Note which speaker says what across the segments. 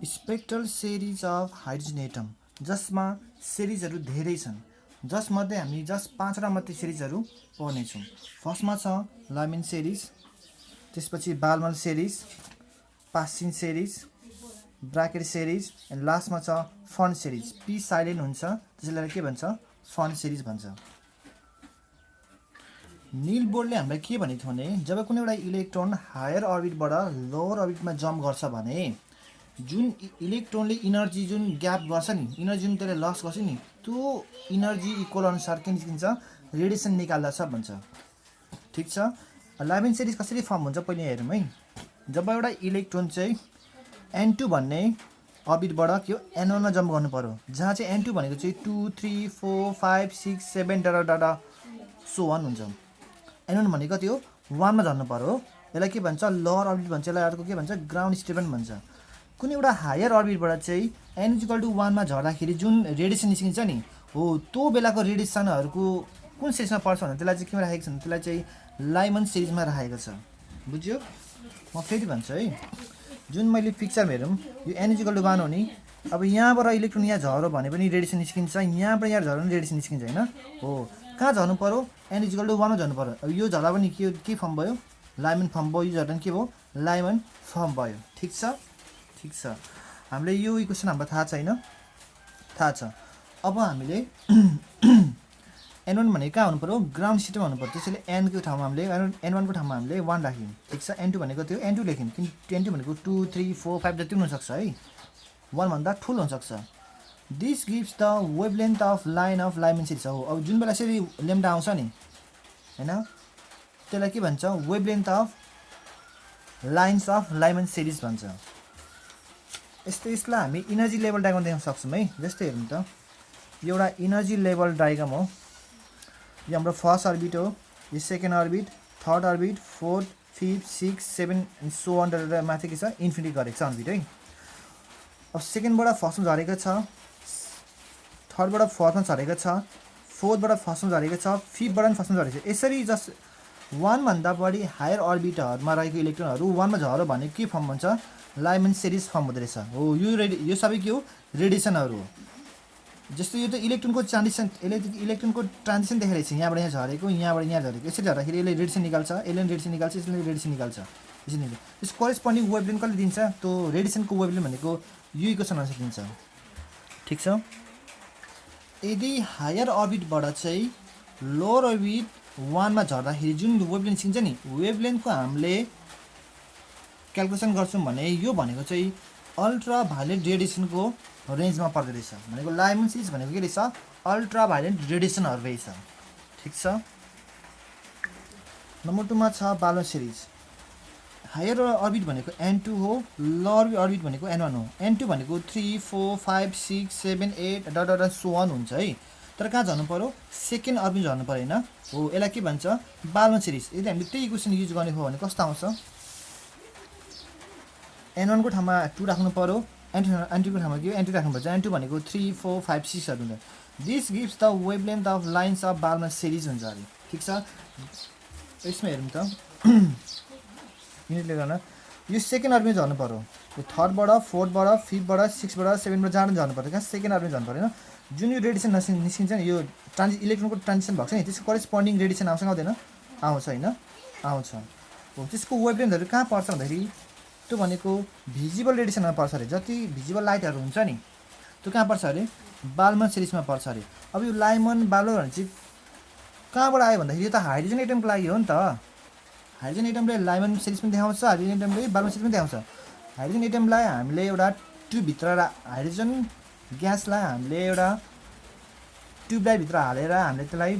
Speaker 1: Spectral series of hydrogen atom जसमा सेरिजहरू धेरै छन्, जसमध्ये हामी जस्ट 5वटा मात्रै सेरिजहरू पढ्नेछौँ। फर्स्टमा छ लामिन सेरिज, त्यसपछि Balmer series, Paschen series, Brackett series and लास्टमा छ फन्ड सेरिज। पी साइलेन्ट हुन्छ, त्यसलाई के भन्छ? फन्ड सेरिज भन्छ। निल बोर्डले हामीलाई के भनेको थियो भने जब कुनै एउटा इलेक्ट्रोन हायर अर्बिटबाट लोवर अर्बिटमा जम्प गर्छ भने जुन इलेक्ट्रोनले इनर्जी जुन ग्याप गर्छ नि, इनर्जी जुन त्यसले लस गर्छ नि, त्यो इनर्जी इक्वल अनुसार के निस्किन्छ? रेडिएसन निकाल्दछ भन्छ। ठिक छ। लामिन सेरिज कसरी फर्म हुन्छ पहिले हेरौँ है। जब एउटा इलेक्ट्रोन चाहिँ N2 भन्ने अर्बिटबाट के हो N1मा जम्प गर्नु पर्यो, जहाँ चाहिँ N2 भनेको चाहिँ 2 3 4 5 6 7 डाटा डाटा सो 1 हुन्छ। N1 भनेको कति हो? 1मा झर्नु पर्यो। यसलाई के भन्छ? लोअर अर्बिट भन्छ। यसलाई अर्को के भन्छ? ग्राउन्ड स्टेसन भन्छ। कुनै एउटा हायर अर्बिटबाट चाहिँ n=1मा झर्दाखेरि जुन रेडिएसन निस्किन्छ नि, हो त्यो बेलाको रेडिएसनहरूको कुन सेरिजमा पर्छ भने त्यसलाई चाहिँ केमा राखेको छ भने त्यसलाई चाहिँ लाइमन सेरिजमा राखेको छ। बुझ्यो? म फेरि भन्छु है। जुन मैले पिक्चर हेरौँ, यो n=1 हो नि। अब यहाँबाट इलेक्ट्रोन यहाँ झर्यो भने पनि रेडिएसन निस्किन्छ, यहाँबाट यहाँ झर्यो भने रेडिएसन निस्किन्छ होइन? हो। कहाँ झर्नु पर्यो? n=1मा झर्नु पर्यो। अब यो झर्दा पनि के फर्म भयो? लाइमन फर्म भयो। यो झर्दा पनि के भयो? लाइमन फर्म भयो। ठिक छ। ठिक छ। हामीले यो इक्वेसन हामीलाई थाहा छैन, थाहा छ। अब हामीले N1 भनेको कहाँ हुनु पर्यो? ग्राउन्ड स्टेटमा हुनु पर्यो। त्यसैले N को ठाउँमा हामीले N1 को ठाउँमा हामीले 1 राख्यौँ। ठिक छ। N2 भनेको त्यो N2 लेख्यौँ, किन N2 भनेको 2 3 4 5 जति हुनसक्छ है, 1 भन्दा ठुलो हुनसक्छ। This gives the wavelength of line of Lyman series हो। अब जुन बेला यसरी लेम्डा आउँछ नि होइन, त्यसलाई के भन्छ? Wavelength of lines of Lyman series भन्छ। यसलाई हामी इनर्जी लेभल डायग्राम देख्न सक्छौँ है। जस्तै हेर्नु त, यो एउटा इनर्जी लेभल डायग्राम हो। यो हाम्रो फर्स्ट अर्बिट हो, यो second orbit, third orbit, fourth, fifth, six, 7 and so on माथि के छ? इन्फिनिटी गरेको छ अर्बिट है। अब सेकेन्डबाट फर्स्टमा झरेको छ, थर्डबाट फोर्थमा झरेको छ, फोर्थबाट फर्स्टमा झरेको छ, फिफ्थबाट पनि फर्स्टमा झरेको छ। यसरी जस्ट 1 भन्दा बढी हायर अर्बिटहरूमा रहेको इलेक्ट्रोनहरू 1मा झऱ्यो भने के फर्म हुन्छ? लाइमन सेरिज फर्म हुँदो रहेछ। हो। यो सबै के हो? रेडिएसनहरू हो। जस्तो यो त इलेक्ट्रोनको ट्रान्जिसन, यसले इलेक्ट्रोनको ट्रान्जिसन देखाइरहेको छ। यहाँबाट यहाँ झरेको, यहाँबाट यहाँ झरेको। यसरी झर्दाखेरि यसले रेडिएसन निकाल्छ, यसले रेडिएसन निकाल्छ, यसले रेडिएसन निकाल्छ। यसरी त्यसको करेस्पोन्डिङ वेभलेन्थ कसले दिन्छ? त्यो रेडिएसनको वेभलेन्थ भनेको यो इक्वेसन अनुसार दिन्छ। ठिक छ। यदि हायर अर्बिटबाट चाहिँ लोअर अर्बिट 1मा झर्दाखेरि जुन वेभलेन्थ निस्किन्छ नि, वेभलेन्थको हामीले क्यालकुलेसन गर्छौँ भने यो भनेको चाहिँ अल्ट्रा भायोलेट रेडिएसनको रेन्जमा पर्दो रहेछ। भनेको लाइमन सेरिज भनेको के रहेछ? अल्ट्रा भायोलेट रेडिएसनहरू रहेछ। ठिक छ। नम्बर 2मा छ बालमन सेरिज। हायर अर्बिट भनेको N2 हो, लोअर अर्बिट भनेको N1 हो। N2 भनेको 3 4 5 6 7 8 डाटा सो 1 हुन्छ है। तर कहाँ झर्नु पर्यो? सेकेन्ड अर्बिट झर्नु पर्यो होइन? हो। यसलाई के भन्छ? बालमन सेरिज। यदि हामीले त्यही इक्वेसन युज गर्ने हो भने कस्तो आउँछ? N1 को ठाउँमा 2 राख्नु पर्यो, N2 को ठाउँमा के हो? N2 राख्नुपर्छ। N2 भनेको 3 4 5 6हरू हुन्छ। This gives the wavelength of lines of Balmer series हुन्छ अरे। ठिक छ। यसमा हेरौँ त, युनिटले गर्न यो सेकेन्ड अर्बिट झर्नु पर्यो। यो थर्डबाट, फोर्थबाट, फिफ्थबाट, सिक्सबाट, 7बाट जहाँ झर्नु पर्यो। कहाँ? सेकेन्ड अर्बिट झर्नु पऱ्यो। जुन यो रेडिएसन निस्किन्छ नि, यो इलेक्ट्रोनको ट्रान्जिसन भएको छ नि, त्यसको करेस्पोन्डिङ रेडिएसन आउँछ आउँदैन? आउँछ होइन? आउँछ। हो। त्यसको वेभलेन्थहरू कहाँ पर्छ भन्दाखेरि त्यो भनेको भिजिबल रेडिएसनमा पर्छ अरे। जति भिजिबल लाइटहरू हुन्छ नि, त्यो कहाँ पर्छ अरे? बालमन सेरिजमा पर्छ अरे। अब यो लाइमन बालमन भने चाहिँ कहाँबाट आयो भन्दाखेरि यो त हाइड्रोजन एटमको लागि हो नि त। हाइड्रोजन एटमले लाइमन सेरिज पनि देखाउँछ, हाइड्रोजन एटमले बालमन सेरिज पनि देखाउँछ। हाइड्रोजन एटमलाई हामीले एउटा ट्युबभित्र, हाइड्रोजन ग्यासलाई हामीले एउटा ट्युबलाइटभित्र हालेर हामीले त्यसलाई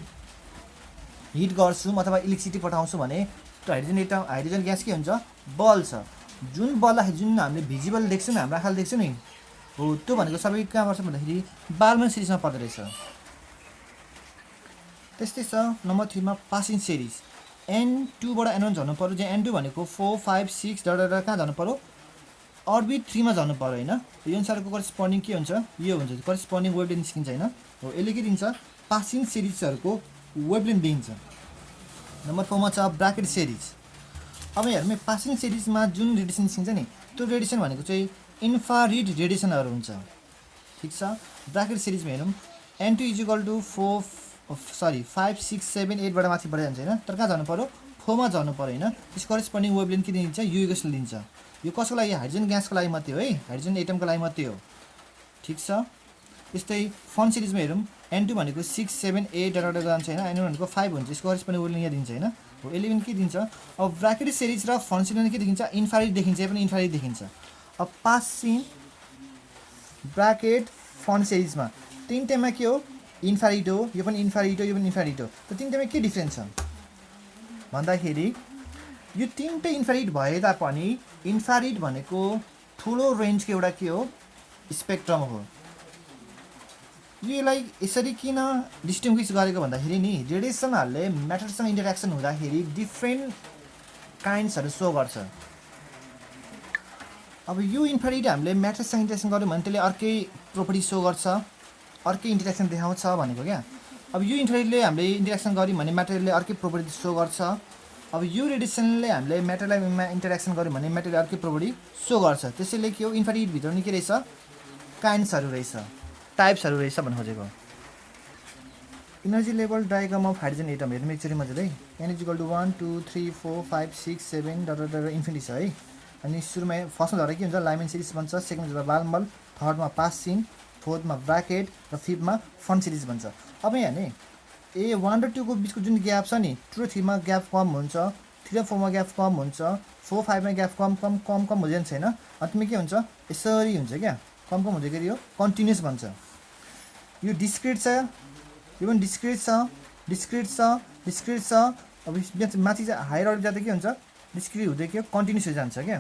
Speaker 1: हिट गर्छौँ अथवा इलेक्ट्रिसिटी पठाउँछौँ भने त्यो हाइड्रोजन ग्यास के हुन्छ? बल्छ। जुन बल्दाखेरि जुन हामीले भिजिबल देख्छौँ नि, हाम्रो आँखाले देख्छौँ नि, हो त्यो भनेको सबै कहाँ पर्छ भन्दाखेरि बालमन सेरिजमा पर्दो रहेछ। त्यस्तै छ। नम्बर 3मा पासिङ सेरिज। N2बाट N1 झर्नु पर्यो, जहाँ N2 भनेको 4 5 6 डाटा कहाँ झर्नु पर्यो? अर्बिट 3मा झर्नु पर्यो होइन? यो अनुसारको करेस्पोन्डिङ के हुन्छ? यो हुन्छ करेस्पोन्डिङ वेभलेन्थ निस्किन्छ होइन? हो। यसले के दिन्छ? पासिङ सेरिजहरूको वेभलेन्थ दिन्छ। नम्बर 4मा छ ब्राकेट सेरिज। अब हेर्नु, पासिङ सेरिजमा जुन रेडिएसन निस्किन्छ नि, त्यो रेडिएसन भनेको चाहिँ इन्फ्रारेड रेडिएसनहरू हुन्छ। ठिक छ, ब्राकेट सिरिजमा हेरौँ n2 = 5 6 7 8 बाट माथि बढ्दै जान्छ हैन, तर कहाँ जानु पर्यो 4 मा जानु पर्यो हैन। त्यसको करेस्पोन्डिङ वेभलेन्थ के दिन्छ, u इक्वल दिन्छ। यो कसको लागि, हाइड्रोजन ग्यासको लागि मात्रै हो है, हाइड्रोजन एटमको लागि मात्रै हो। ठिक छ, त्यस्तै फन सिरिजमा हेरौँ n2 भनेको 6 7 8 डाटा जान्छ हैन, n1 भनेको 5 हुन्छ। यसको करेस्पोन्डिङ वेभलेन्थ यहाँ दिन्छ हैन, हो 11 के दिन्छ। अब ब्राकेट सिरिज र फन सिरिजमा के देखिन्छ, इन्फ्रारेड देखिन्छ, यो पनि इन्फ्रारेड देखिन्छ। अब पासिङ ब्राकेट फन सिरिजमा तीनटैमा के हो, इन्फ्रारेड हो, यो पनि इन्फ्रारेड हो, यो पनि इन्फ्रारेड हो। त तीनटैमा के डिफरेन्स छ भन्दाखेरि यो तीनटै इन्फ्रारेड भए तापनि इन्फ्रारेड भनेको ठुलो रेन्जको एउटा के हो, स्पेक्ट्रम हो। यसलाई यसरी किन डिस्टिङ्ग्विस गरेको भन्दाखेरि नि रेडिएसनहरूले म्याटरसँग इन्टरेक्सन हुँदाखेरि डिफ्रेन्ट काइन्ड्सहरू सो गर्छ। अब यो इन्फ्रारेड हामीले म्याटरसँग इन्टरेक्सन गऱ्यौँ भने त्यसले अर्कै प्रोपर्टी सो गर्छ, अर्कै इन्टरेक्सन देखाउँछ भनेको क्या। अब यो इन्फ्रारेडले हामीले इन्टरेक्सन गऱ्यौँ भने म्याटरले अर्कै प्रोपर्टी सो गर्छ। अब यो रेडिएसनले हामीले म्याटरलाई इन्टरेक्सन गऱ्यौँ भने म्याटरले अर्कै प्रोपर्टी सो गर्छ। त्यसैले के हो, इन्फ्रारेडभित्र नि के रहेछ, काइन्ड्सहरू रहेछ, टाइप्सहरू रहेछ भन्नु खोजेको। Energy level diagram of hydrogen atom हेर्नु एकचोटि मजाले, n = 1 2 3 4 5 6 7 डट इन्फिनिटी छ है। अनि सुरुमा फर्स्टमा झरेको के हुन्छ, लाइमन सिरिज बन्छ, सेकेन्डमा झर्दा बालमल, थर्डमा पासिङ, फोर्थमा ब्राकेट र फिफ्थमा फन सिरिज बन्छ। अब यहाँ नि A1 र 2 को बिचको जुन ग्याप छ नि, 2 र 3 मा ग्याप कम हुन्छ, 3 र 4 मा ग्याप कम हुन्छ, 4 5 मा ग्याप कम हुँदै जान्छ हैन। अन्तिममा के हुन्छ, यसरी हुन्छ क्या, कम हुँदैखेरि यो कन्टिन्युस बन्छ। यो डिस्क्रिट छ, यो पनि डिस्क्रिट छ। अब माथि चाहिँ हायर अर्डर जाँदा के हुन्छ, डिस्क्रिट हुँदै के कन्टिन्युस जान्छ क्या।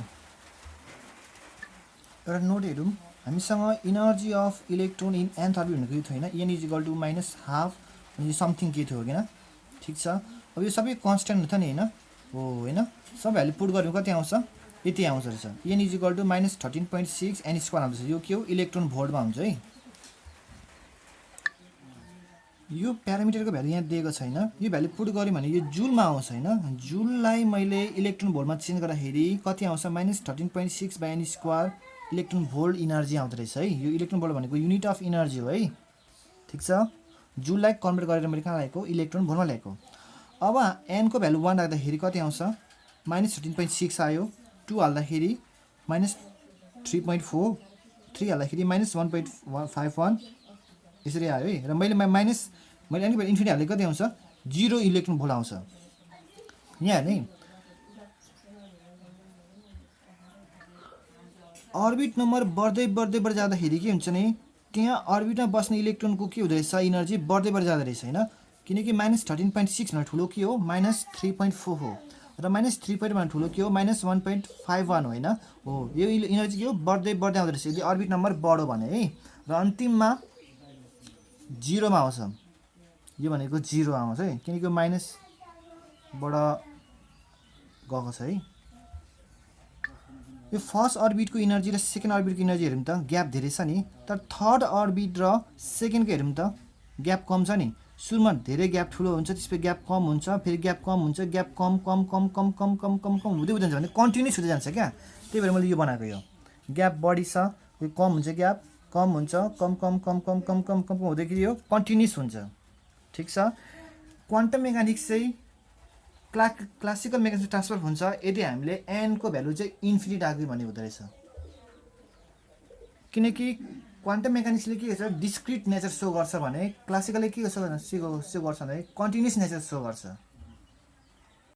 Speaker 1: एउटा नोट हेरौँ, हामीसँग energy of electron in nth orbit भनेको यो थियो हैन, n = -12 अनि यो समथिङ के थियो हैन। ठिक छ, अब यो सबै कन्स्ट्यान्ट हो नि हैन, हो हैन, सब भ्यालु पुट गर्यो कति आउँछ, यति आउँछ रहेछ। n = -13.6 n² आउँछ। यो के हो, इलेक्ट्रोन भोल्टमा हुन्छ है। यो प्यारामिटरको भ्यालु यहाँ दिएको छैन, यो भ्यालु पुट गर्यो भने यो जुलमा आउँछ हैन। जुललाई मैले इलेक्ट्रोन भोल्टमा चेन्ज गर्दाखेरि कति आउँछ, -13.6 / n² इलेक्ट्रोन भोल्ट इनर्जी आउँदो रहेछ है। यो इलेक्ट्रोन भोल्ट भनेको युनिट अफ इनर्जी हो है। ठिक छ, जुललाई कन्भर्ट गरेर मैले कहाँ ल्याएको, इलेक्ट्रोन भोल्टमा ल्याएको। अब n को भ्यालु 1 राख्दाखेरि कति आउँछ, -13.6 आयो, 2 हाल्दाखेरि -3.4, 3 हाल्दाखेरि -1.51 यसरी आयो है। र मैले n को भ्यालु इन्फिनिटी हालेको कति आउँछ, 0 इलेक्ट्रोन भोल्ट आउँछ। यहाँ हेर्ने अर्बिट नम्बर बढ्दै जाँदाखेरि के हुन्छ नि, त्यहाँ अर्बिटमा बस्ने इलेक्ट्रोनको के हुँदैछ, इनर्जी बढ्दै जाँदो रहेछ हैन। किनकि -13.6 भन्दा ठुलो के हो, -3.4 हो, र -3 भन्दा ठुलो के हो, -1.51 हो हैन। हो यो इनर्जी के हो, बढ्दै आउँदो रहेछ यदि अर्बिट नम्बर बढ्यो भने है। र अन्तिममा 0 मा आउँछ, यो भनेको 0 आउँछ है, किनकि यो माइनसबाट गएको छ है। यो फर्स्ट अर्बिटको इनर्जी र सेकेन्ड अर्बिटको इनर्जी हेरौँ त, ग्याप धेरै छ नि, तर थर्ड अर्बिट र सेकेन्डको हेरौँ त ग्याप कम छ नि। सुरुमा धेरै ग्याप ठुलो हुन्छ, त्यसपछि ग्याप कम हुन्छ, फेरि ग्याप कम हुन्छ, ग्याप कम हुँदै जान्छ भने कन्टिन्युस हुँदै जान्छ क्या। त्यही भएर मैले यो बनाएको। यो ग्याप बढी छ, यो कम हुन्छ, ग्याप कम हुन्छ, कम हुँदैखेरि यो कन्टिन्युस हुन्छ। ठिक छ, क्वान्टम मेकानिक्स चाहिँ क्लासिकल मेकानिक्स ट्रान्सफर हुन्छ यदि हामीले n को भ्यालु चाहिँ इन्फिनिटी राख्दियो भने हुँदो रहेछ। किनकि क्वान्टम मेकानिक्सले के गर्छ, डिस्क्रिट नेचर सो गर्छ भने क्लासिकलले के सो गर्छ भने कन्टिन्युस नेचर सो गर्छ।